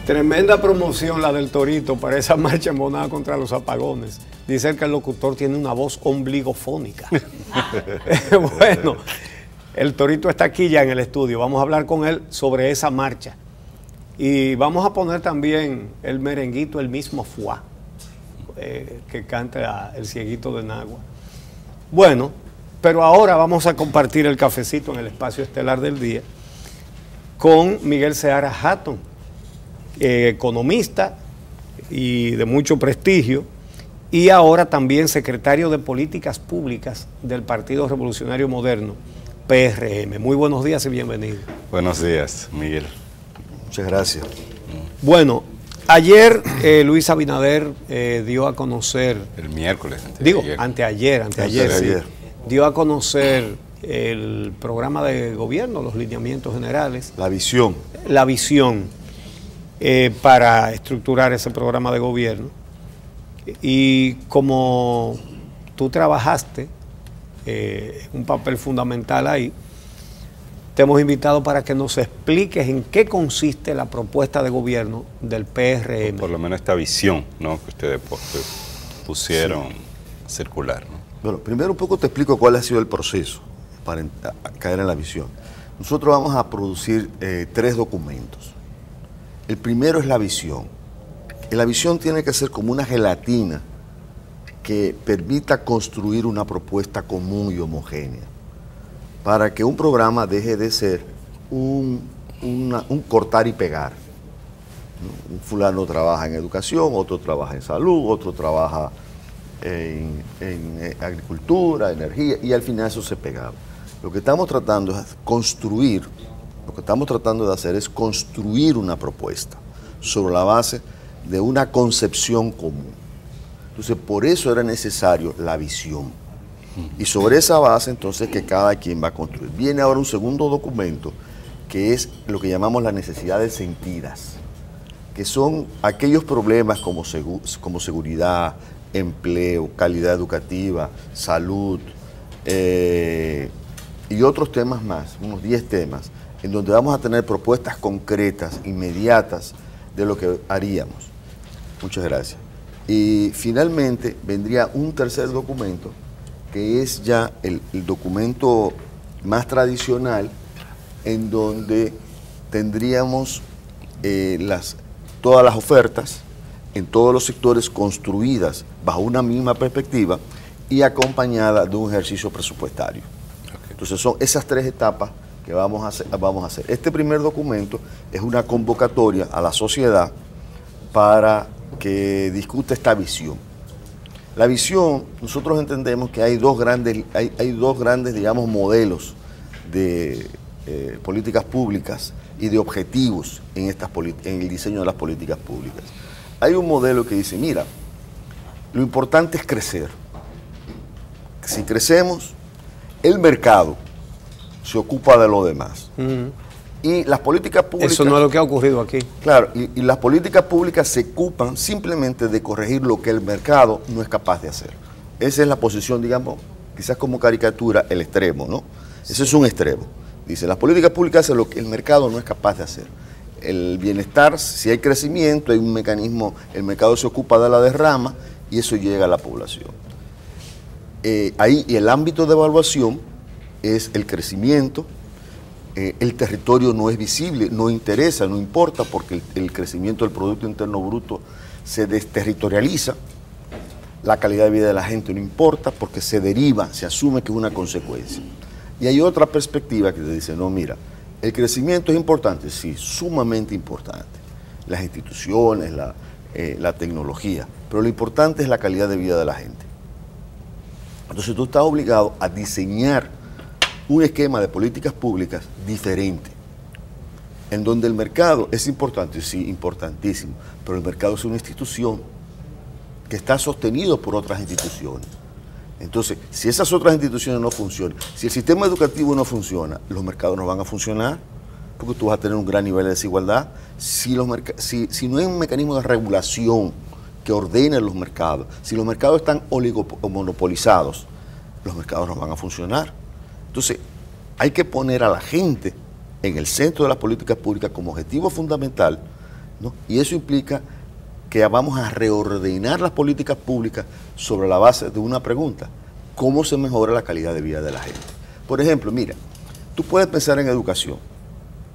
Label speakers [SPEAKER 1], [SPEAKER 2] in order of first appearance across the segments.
[SPEAKER 1] Tremenda promoción la del Torito para esa marcha en Bonao contra los apagones. Dicen que el locutor tiene una voz ombligofónica. Bueno, el Torito está aquí ya en el estudio. Vamos a hablar con él sobre esa marcha. Y vamos a poner también el merenguito, el mismo Fuá, que canta el Cieguito de Nagua. Bueno, pero ahora vamos a compartir el cafecito en el espacio estelar del día con Miguel Seara Hatton, economista y de mucho prestigio, y ahora también secretario de Políticas Públicas del Partido Revolucionario Moderno, PRM. Muy buenos días y bienvenido.
[SPEAKER 2] Buenos días, Miguel.
[SPEAKER 3] Muchas gracias.
[SPEAKER 1] Bueno, ayer Luis Abinader dio a conocer...
[SPEAKER 2] El miércoles.
[SPEAKER 1] Anteayer, sí, dio a conocer el programa de gobierno, los lineamientos generales.
[SPEAKER 3] La visión.
[SPEAKER 1] La visión para estructurar ese programa de gobierno. Y como tú trabajaste un papel fundamental ahí, te hemos invitado para que nos expliques en qué consiste la propuesta de gobierno del PRM.
[SPEAKER 2] Por lo menos esta visión, ¿no?, que ustedes pusieron circular, ¿no?
[SPEAKER 3] Bueno, primero un poco te explico cuál ha sido el proceso para caer en la visión. Nosotros vamos a producir 3 documentos. El primero es la visión. Y la visión tiene que ser como una gelatina que permita construir una propuesta común y homogénea, para que un programa deje de ser un cortar y pegar. Un fulano trabaja en educación, otro trabaja en salud, otro trabaja en agricultura, energía, y al final eso se pegaba. Lo que estamos tratando es construir, lo que estamos tratando de hacer es construir una propuesta sobre la base de una concepción común. Entonces, por eso era necesario la visión. Y sobre esa base, entonces, que cada quien va a construir. Viene ahora un segundo documento, que es lo que llamamos las necesidades sentidas, que son aquellos problemas como seguridad, empleo, calidad educativa, salud, y otros temas más, unos 10 temas, en donde vamos a tener propuestas concretas, inmediatas, de lo que haríamos. Muchas gracias. Y finalmente vendría un tercer documento, que es ya el documento más tradicional, en donde tendríamos todas las ofertas en todos los sectores construidas bajo una misma perspectiva y acompañada de un ejercicio presupuestario. Okay. Entonces son esas 3 etapas que vamos a hacer. Este primer documento es una convocatoria a la sociedad para que discuta esta visión. La visión, nosotros entendemos que hay dos grandes, digamos, modelos de políticas públicas y de objetivos en el diseño de las políticas públicas. Hay un modelo que dice, mira, lo importante es crecer. Si crecemos, el mercado se ocupa de lo demás. Y las políticas públicas...
[SPEAKER 1] Eso no es lo que ha ocurrido aquí.
[SPEAKER 3] Claro, y las políticas públicas se ocupan simplemente de corregir lo que el mercado no es capaz de hacer. Esa es la posición, digamos, quizás como caricatura, el extremo, ¿no? Ese es un extremo. Dice, las políticas públicas hacen lo que el mercado no es capaz de hacer. El bienestar, si hay crecimiento, hay un mecanismo, el mercado se ocupa de la derrama y eso llega a la población. Ahí, y el ámbito de evaluación es el crecimiento. El territorio no es visible, no interesa, no importa, porque el crecimiento del Producto Interno Bruto se desterritorializa. La calidad de vida de la gente no importa, porque se deriva, se asume que es una consecuencia. Y hay otra perspectiva que te dice, no, mira, el crecimiento es importante, sí, sumamente importante. Las instituciones, la tecnología, pero lo importante es la calidad de vida de la gente. Entonces tú estás obligado a diseñar un esquema de políticas públicas diferente, en donde el mercado es importante, sí, importantísimo, pero el mercado es una institución que está sostenido por otras instituciones. Entonces, si esas otras instituciones no funcionan, si el sistema educativo no funciona, los mercados no van a funcionar, porque tú vas a tener un gran nivel de desigualdad. Si no hay un mecanismo de regulación que ordene los mercados, si los mercados están monopolizados, los mercados no van a funcionar. Entonces, hay que poner a la gente en el centro de las políticas públicas como objetivo fundamental ¿no? Y eso implica que vamos a reordenar las políticas públicas sobre la base de una pregunta: ¿cómo se mejora la calidad de vida de la gente? Por ejemplo, mira, tú puedes pensar en educación.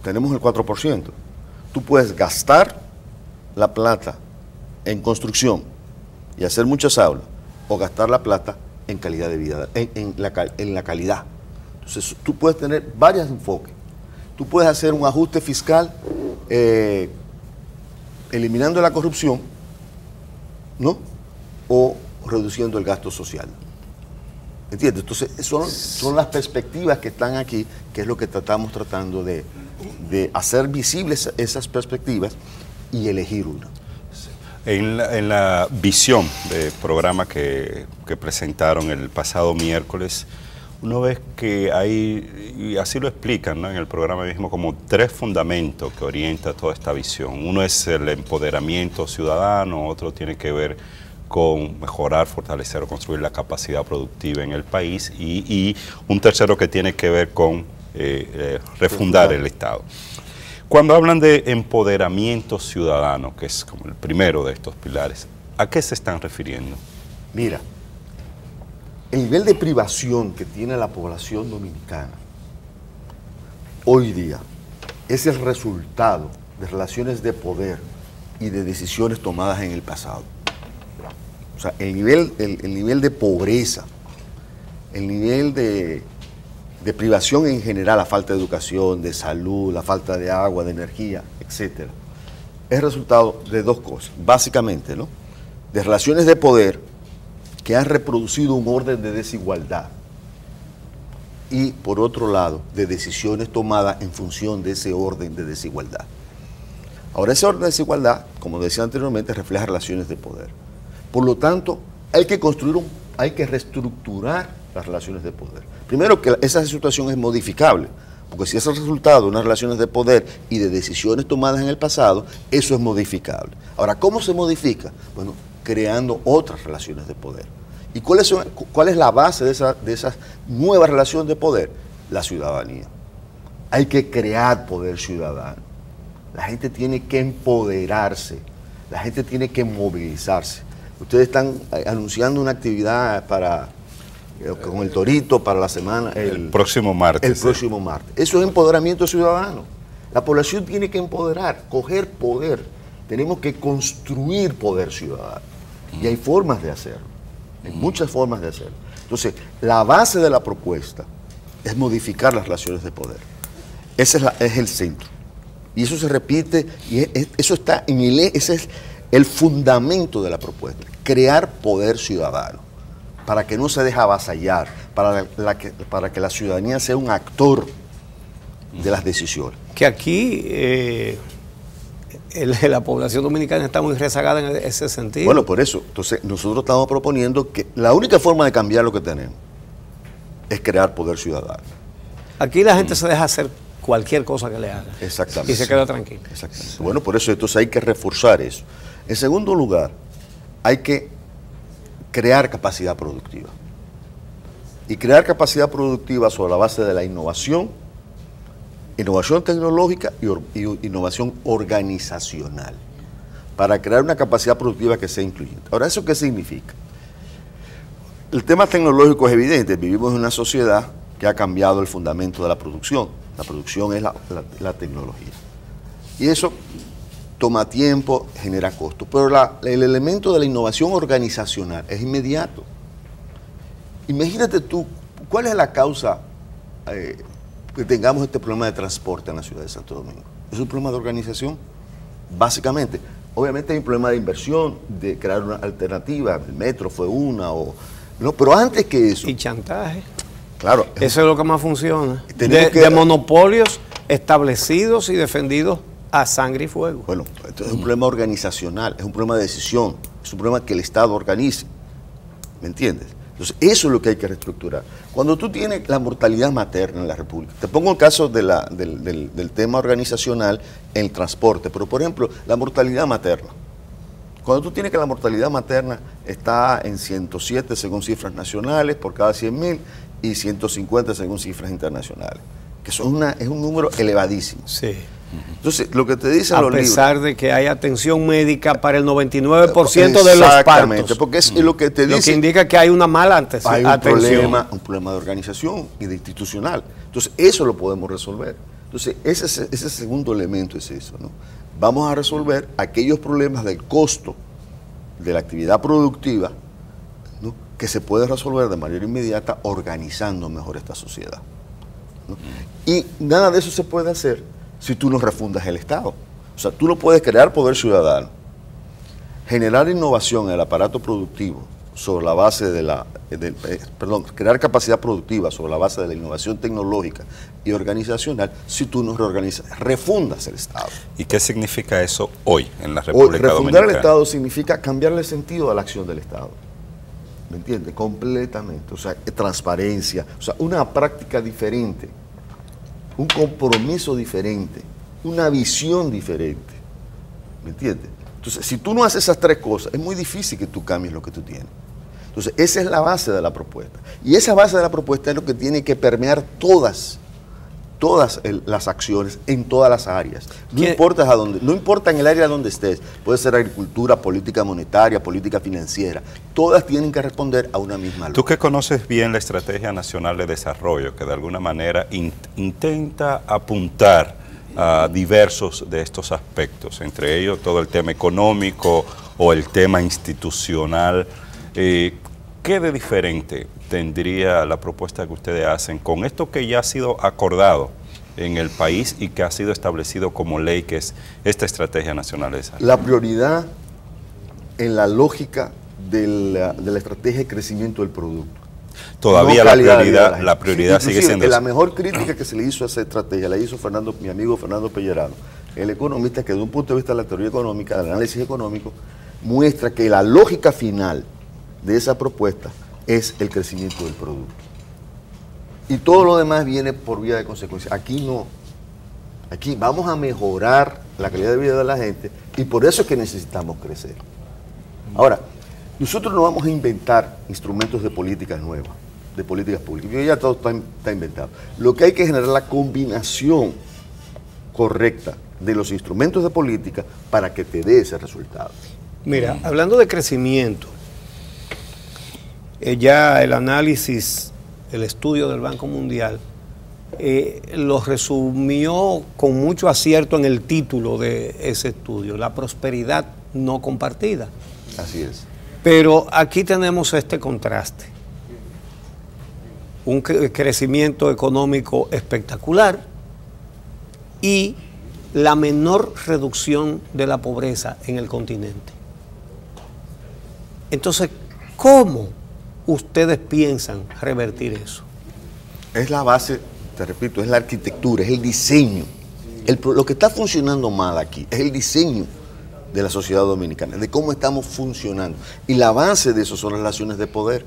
[SPEAKER 3] Tenemos el 4%. Tú puedes gastar la plata en construcción y hacer muchas aulas, o gastar la plata en calidad de vida, en la calidad. Entonces, tú puedes tener varios enfoques. Tú puedes hacer un ajuste fiscal eliminando la corrupción, ¿no? O reduciendo el gasto social. ¿Entiendes? Entonces, son las perspectivas que están aquí, que es lo que estamos tratando de hacer visibles esas perspectivas y elegir una.
[SPEAKER 2] En la visión del programa que presentaron el pasado miércoles, uno ve que hay, y así lo explican, ¿no?, en el programa mismo, como 3 fundamentos que orientan toda esta visión. Uno es el empoderamiento ciudadano, otro tiene que ver con mejorar, fortalecer o construir la capacidad productiva en el país, y un tercero que tiene que ver con refundar el Estado. Cuando hablan de empoderamiento ciudadano, que es como el primero de estos pilares, ¿a qué se están refiriendo?
[SPEAKER 3] Mira, el nivel de privación que tiene la población dominicana hoy día es el resultado de relaciones de poder y de decisiones tomadas en el pasado. O sea, el nivel de pobreza, el nivel de privación en general, la falta de educación, de salud, la falta de agua, de energía, etcétera, es resultado de 2 cosas, básicamente, ¿no? De relaciones de poder que han reproducido un orden de desigualdad, y por otro lado, de decisiones tomadas en función de ese orden de desigualdad. Ahora, ese orden de desigualdad, como decía anteriormente, refleja relaciones de poder. Por lo tanto, hay que reestructurar las relaciones de poder. Primero, que esa situación es modificable, porque si es el resultado de unas relaciones de poder y de decisiones tomadas en el pasado, eso es modificable. Ahora, ¿cómo se modifica? Bueno, creando otras relaciones de poder. ¿Y cuál es la base de esas nuevas relaciones de poder? La ciudadanía. Hay que crear poder ciudadano. La gente tiene que empoderarse, la gente tiene que movilizarse. Ustedes están anunciando una actividad con el Torito para la semana...
[SPEAKER 2] El próximo martes.
[SPEAKER 3] El próximo martes. Eso es empoderamiento ciudadano. La población tiene que empoderar, coger poder. Tenemos que construir poder ciudadano. Y hay formas de hacerlo. Hay muchas formas de hacerlo. Entonces, la base de la propuesta es modificar las relaciones de poder. Ese es el centro. Y eso se repite, y eso está ese es el fundamento de la propuesta. Crear poder ciudadano, para que no se deje avasallar, para que la ciudadanía sea un actor de las decisiones.
[SPEAKER 1] Que aquí la población dominicana está muy rezagada en ese sentido.
[SPEAKER 3] Bueno, por eso, entonces nosotros estamos proponiendo que la única forma de cambiar lo que tenemos es crear poder ciudadano.
[SPEAKER 1] Aquí la gente se deja hacer cualquier cosa que le haga.
[SPEAKER 3] Exactamente.
[SPEAKER 1] Y se queda tranquilo.
[SPEAKER 3] Exactamente. Bueno, por eso entonces hay que reforzar eso. En segundo lugar, hay que crear capacidad productiva. Y crear capacidad productiva sobre la base de la innovación tecnológica y innovación organizacional, para crear una capacidad productiva que sea incluyente. Ahora, ¿eso qué significa? El tema tecnológico es evidente. Vivimos en una sociedad que ha cambiado el fundamento de la producción. La producción es la tecnología. Y eso toma tiempo, genera costos. Pero el elemento de la innovación organizacional es inmediato. Imagínate tú, ¿cuál es la causa que tengamos este problema de transporte en la ciudad de Santo Domingo? Es un problema de organización, básicamente. Obviamente hay un problema de inversión, de crear una alternativa. El metro fue no, pero antes que eso...
[SPEAKER 1] Y chantaje.
[SPEAKER 3] Claro.
[SPEAKER 1] Eso es lo que más funciona. De monopolios establecidos y defendidos a sangre y fuego.
[SPEAKER 3] Bueno, esto es un problema organizacional, es un problema de decisión, es un problema que el Estado organice. ¿Me entiendes? Entonces, eso es lo que hay que reestructurar. Cuando tú tienes la mortalidad materna en la República, te pongo el caso del tema organizacional en el transporte, pero por ejemplo, la mortalidad materna. Cuando tú tienes que la mortalidad materna está en 107 según cifras nacionales por cada 100.000 y 150 según cifras internacionales, que es un número elevadísimo.
[SPEAKER 1] Sí.
[SPEAKER 3] Entonces, lo que te dicen los libros...
[SPEAKER 1] A pesar de que hay atención médica para el 99% de los partos.
[SPEAKER 3] Exactamente, porque es lo que te dice...
[SPEAKER 1] Lo que indica que hay una mala atención.
[SPEAKER 3] Hay un problema de organización y de institucional. Entonces, eso lo podemos resolver. Entonces, ese segundo elemento es eso, ¿no? Vamos a resolver aquellos problemas del costo de la actividad productiva, ¿no?, que se puede resolver de manera inmediata organizando mejor esta sociedad, ¿no? Y nada de eso se puede hacer si tú no refundas el Estado. O sea, tú no puedes crear poder ciudadano, generar innovación en el aparato productivo sobre la base de crear capacidad productiva sobre la base de la innovación tecnológica y organizacional si tú no refundas el Estado.
[SPEAKER 2] ¿Y qué significa eso hoy en la República Dominicana?
[SPEAKER 3] Refundar el Estado significa cambiarle el sentido a la acción del Estado. ¿Me entiendes? Completamente. O sea, transparencia, o sea, una práctica diferente, un compromiso diferente, una visión diferente. ¿Me entiendes? Entonces, si tú no haces esas tres cosas, es muy difícil que tú cambies lo que tú tienes. Entonces, esa es la base de la propuesta. Y esa base de la propuesta es lo que tiene que permear todas las acciones en todas las áreas. No importa a dónde, no importa en el área donde estés, puede ser agricultura, política monetaria, política financiera, todas tienen que responder a una misma lógica.
[SPEAKER 2] Tú que conoces bien la Estrategia Nacional de Desarrollo, que de alguna manera intenta apuntar a diversos de estos aspectos, entre ellos todo el tema económico o el tema institucional, ¿qué de diferente tendría la propuesta que ustedes hacen con esto que ya ha sido acordado en el país y que ha sido establecido como ley, que es esta Estrategia Nacional de Desarrollo?
[SPEAKER 3] La prioridad en la lógica de la estrategia de crecimiento del producto.
[SPEAKER 2] Todavía no la prioridad sigue siendo
[SPEAKER 3] la mejor crítica que se le hizo a esa estrategia la hizo mi amigo Fernando Pellerano, el economista, que de un punto de vista de la teoría económica, del análisis económico, muestra que la lógica final de esa propuesta es el crecimiento del producto. Y todo lo demás viene por vía de consecuencia. Aquí no. Aquí vamos a mejorar la calidad de vida de la gente y por eso es que necesitamos crecer. Ahora, nosotros no vamos a inventar instrumentos de políticas nuevas, de políticas públicas. Ya todo está inventado. Lo que hay que generar es la combinación correcta de los instrumentos de política para que te dé ese resultado.
[SPEAKER 1] Mira, hablando de crecimiento, ya el análisis, el estudio del Banco Mundial, lo resumió con mucho acierto en el título de ese estudio, la prosperidad no compartida.
[SPEAKER 3] Así es.
[SPEAKER 1] Pero aquí tenemos este contraste, un crecimiento económico espectacular y la menor reducción de la pobreza en el continente. Entonces, ¿cómo ustedes piensan revertir eso?
[SPEAKER 3] Es la base, te repito, es la arquitectura, es el diseño. Lo que está funcionando mal aquí es el diseño de la sociedad dominicana, de cómo estamos funcionando. Y la base de eso son las relaciones de poder.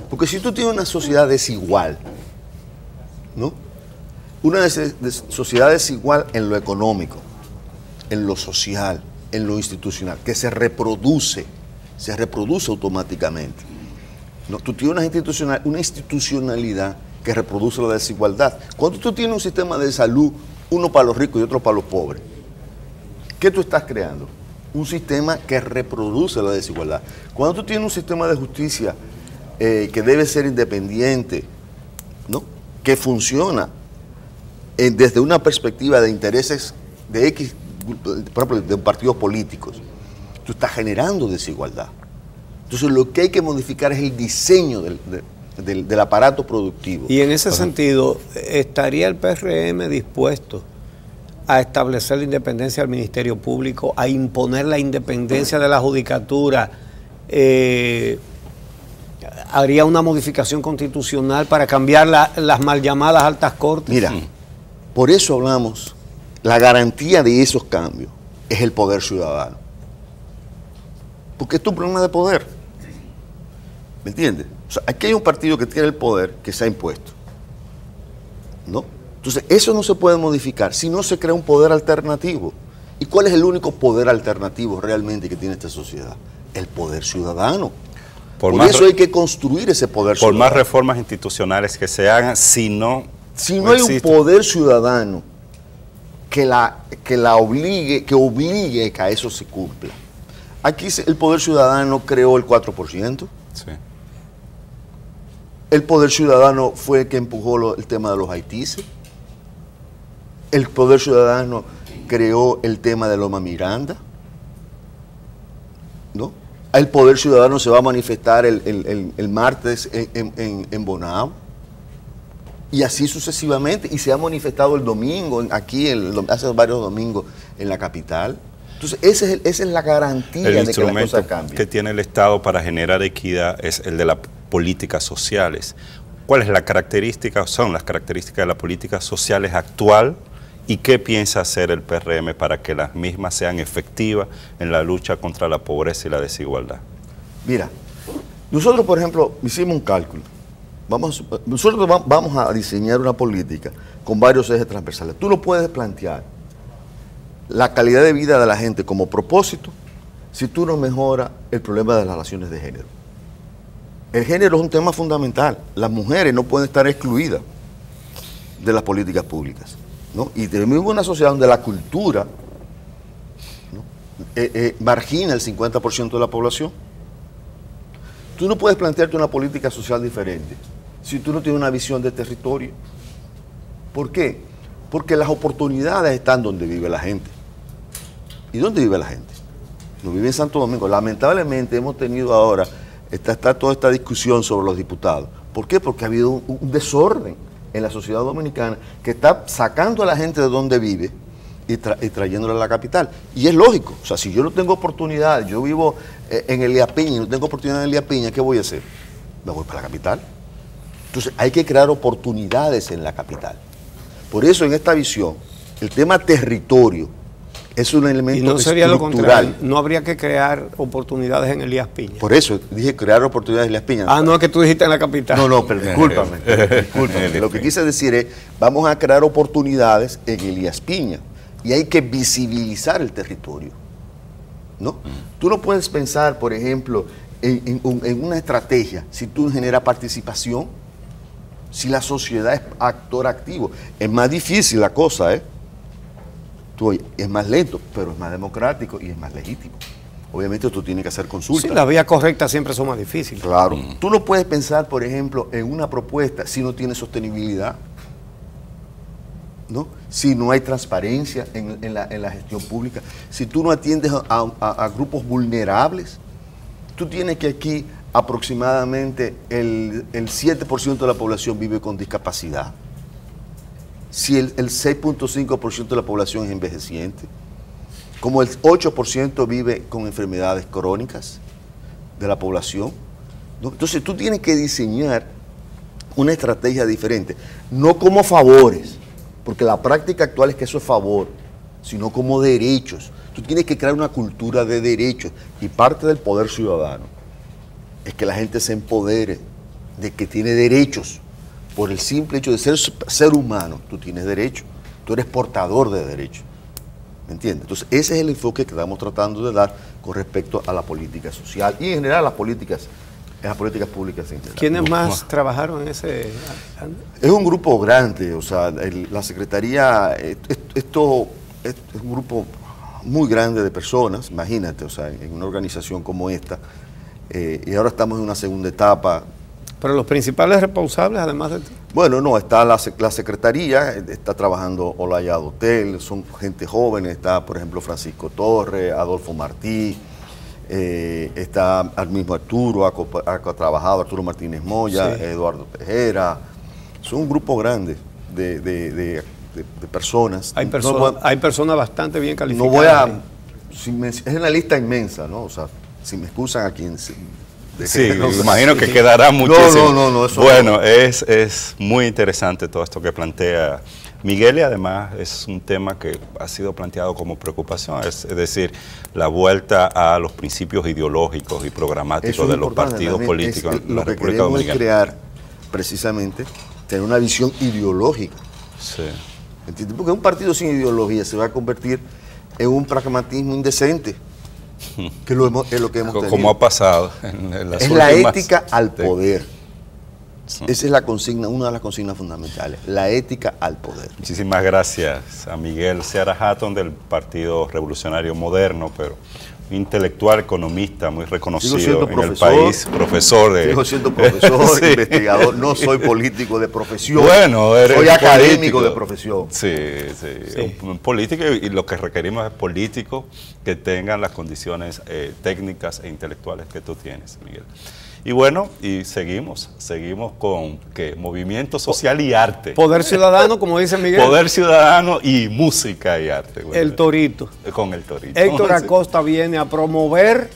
[SPEAKER 3] Porque si tú tienes una sociedad desigual, ¿no? Una sociedad desigual en lo económico, en lo social, en lo institucional, que se reproduce automáticamente. No, tú tienes una institucionalidad que reproduce la desigualdad. Cuando tú tienes un sistema de salud, uno para los ricos y otro para los pobres, ¿qué tú estás creando? Un sistema que reproduce la desigualdad. Cuando tú tienes un sistema de justicia que debe ser independiente, ¿no?, que funciona desde una perspectiva de intereses de X, por ejemplo, de partidos políticos, tú estás generando desigualdad. Entonces lo que hay que modificar es el diseño del aparato productivo.
[SPEAKER 1] Y en ese sentido, ¿estaría el PRM dispuesto a establecer la independencia del Ministerio Público, a imponer la independencia de la judicatura? ¿Haría una modificación constitucional para cambiar las mal llamadas altas cortes?
[SPEAKER 3] Mira, por eso hablamos, la garantía de esos cambios es el poder ciudadano. Porque es tu problema de poder. ¿Me entiendes? O sea, aquí hay un partido que tiene el poder que se ha impuesto, ¿no? Entonces, eso no se puede modificar si no se crea un poder alternativo. ¿Y cuál es el único poder alternativo realmente que tiene esta sociedad? El poder ciudadano. Por eso hay que construir ese poder ciudadano.
[SPEAKER 2] Por más reformas institucionales que se hagan, si no
[SPEAKER 3] hay un poder ciudadano que obligue que a eso se cumpla. Aquí el Poder Ciudadano creó el 4%.
[SPEAKER 2] Sí.
[SPEAKER 3] El Poder Ciudadano fue el que empujó el tema de los haitíes. El Poder Ciudadano creó el tema de Loma Miranda, ¿no? El Poder Ciudadano se va a manifestar el martes en Bonao, y así sucesivamente, y se ha manifestado el domingo, hace varios domingos, en la capital. Entonces, esa es la garantía de que las cosas cambien.
[SPEAKER 2] Que tiene el Estado para generar equidad es el de las políticas sociales. ¿Cuál es la característica, son las características de las políticas sociales actual y qué piensa hacer el PRM para que las mismas sean efectivas en la lucha contra la pobreza y la desigualdad?
[SPEAKER 3] Mira, nosotros, por ejemplo, hicimos un cálculo. Nosotros vamos a diseñar una política con varios ejes transversales. Tú no puedes plantear la calidad de vida de la gente como propósito si tú no mejoras el problema de las relaciones de género. El género es un tema fundamental. Las mujeres no pueden estar excluidas de las políticas públicas, ¿no? Y tenemos una sociedad donde la cultura, ¿no? Margina el 50% de la población. Tú no puedes plantearte una política social diferente si tú no tienes una visión de territorio. ¿Por qué? Porque las oportunidades están donde vive la gente. ¿Y dónde vive la gente? No vive en Santo Domingo. Lamentablemente hemos tenido ahora, está toda esta discusión sobre los diputados. ¿Por qué? Porque ha habido un desorden en la sociedad dominicana que está sacando a la gente de donde vive y trayéndola a la capital. Y es lógico. O sea, si yo no tengo oportunidad, yo vivo en Elías Piña y no tengo oportunidad en Elías Piña, ¿qué voy a hacer? Me voy para la capital. Entonces hay que crear oportunidades en la capital. Por eso en esta visión, el tema territorio es un elemento
[SPEAKER 1] y no sería
[SPEAKER 3] estructural.
[SPEAKER 1] Lo contrario, no habría que crear oportunidades en Elías Piña.
[SPEAKER 3] Por eso dije crear oportunidades en Elías Piña.
[SPEAKER 1] Ah, no, es que tú dijiste en la capital.
[SPEAKER 3] No, pero discúlpame. Lo que quise decir es, vamos a crear oportunidades en Elías Piña y hay que visibilizar el territorio, ¿no? Tú no puedes pensar, por ejemplo, en una estrategia si tú no generas participación, si la sociedad es actor activo. Es más difícil la cosa, ¿eh? Es más lento, pero es más democrático y es más legítimo. Obviamente tú tienes que hacer consultas.
[SPEAKER 1] Sí, las vías correctas siempre son más difíciles.
[SPEAKER 3] Claro. Tú no puedes pensar, por ejemplo, en una propuesta si no tiene sostenibilidad, ¿no? Si no hay transparencia en la gestión pública, si tú no atiendes a grupos vulnerables. Tú tienes que aquí aproximadamente el 7% de la población vive con discapacidad. Si el 6.5% de la población es envejeciente, como el 8% vive con enfermedades crónicas de la población, ¿no? Entonces tú tienes que diseñar una estrategia diferente, no como favores, porque la práctica actual es que eso es favor, sino como derechos. Tú tienes que crear una cultura de derechos y parte del poder ciudadano es que la gente se empodere de que tiene derechos. Por el simple hecho de ser humano, tú tienes derechos, tú eres portador de derechos. ¿Me entiendes? Entonces, ese es el enfoque que estamos tratando de dar con respecto a la política social y en general a las políticas públicas en general.
[SPEAKER 1] ¿Quiénes más trabajaron en ese?
[SPEAKER 3] Es un grupo grande, o sea, la Secretaría, esto es un grupo muy grande de personas, imagínate, o sea, en una organización como esta, y ahora estamos en una segunda etapa.
[SPEAKER 1] Pero los principales responsables, además de...
[SPEAKER 3] Bueno, no, está la Secretaría, está trabajando Olaya Dotel, son gente joven, está, por ejemplo, Francisco Torres, Adolfo Martí, está al mismo Arturo, ha trabajado Arturo Martínez Moya, sí. Eduardo Tejera, son un grupo grande de personas.
[SPEAKER 1] Hay personas bastante bien calificadas.
[SPEAKER 3] No voy a... es una lista inmensa, ¿no? O sea, si me excusan a quien...
[SPEAKER 2] Sí, me imagino que quedará muchísimo.
[SPEAKER 3] No, eso
[SPEAKER 2] bueno,
[SPEAKER 3] no.
[SPEAKER 2] Es muy interesante todo esto que plantea Miguel y además es un tema que ha sido planteado como preocupación, es decir, la vuelta a los principios ideológicos y programáticos de los partidos políticos en la República Dominicana.
[SPEAKER 3] Lo que queremos es crear, precisamente, tener una visión ideológica.
[SPEAKER 2] Sí.
[SPEAKER 3] ¿Entiendes? Porque un partido sin ideología se va a convertir en un pragmatismo indecente. Que es lo que hemos tenido.
[SPEAKER 2] Como ha pasado en las
[SPEAKER 3] es
[SPEAKER 2] últimas...
[SPEAKER 3] la ética al poder.
[SPEAKER 2] Sí.
[SPEAKER 3] Esa es la consigna, una de las consignas fundamentales, la ética al poder.
[SPEAKER 2] Muchísimas gracias a Miguel Seara Hatton del Partido Revolucionario Moderno, pero intelectual, economista, muy reconocido en el país, profesor de...
[SPEAKER 3] Sigo siendo profesor,
[SPEAKER 2] sí.
[SPEAKER 3] investigador, no soy político de profesión,
[SPEAKER 2] bueno, eres
[SPEAKER 3] soy académico
[SPEAKER 2] político
[SPEAKER 3] de profesión.
[SPEAKER 2] Sí, sí. Un político, y lo que requerimos es políticos que tengan las condiciones técnicas e intelectuales que tú tienes, Miguel. Y bueno, y seguimos con ¿qué? Movimiento social y arte.
[SPEAKER 1] Poder ciudadano, como dice Miguel.
[SPEAKER 2] Poder ciudadano y música y arte. Bueno,
[SPEAKER 1] el Torito.
[SPEAKER 2] Con el Torito.
[SPEAKER 1] Héctor Acosta viene a promover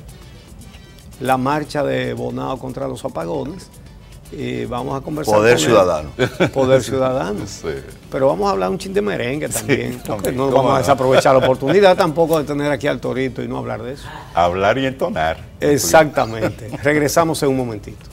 [SPEAKER 1] la marcha de Bonao contra los apagones. Y vamos a conversar
[SPEAKER 3] Poder
[SPEAKER 1] con él.
[SPEAKER 3] ciudadano.
[SPEAKER 1] Poder ciudadano.
[SPEAKER 2] Sí.
[SPEAKER 1] Pero vamos a hablar un chin de merengue también.
[SPEAKER 2] Sí,
[SPEAKER 1] porque
[SPEAKER 2] también.
[SPEAKER 1] no
[SPEAKER 2] ¿Cómo
[SPEAKER 1] vamos a
[SPEAKER 2] no?
[SPEAKER 1] desaprovechar la oportunidad tampoco de tener aquí al Torito y no hablar de eso.
[SPEAKER 2] Hablar y entonar.
[SPEAKER 1] Exactamente. Regresamos en un momentito.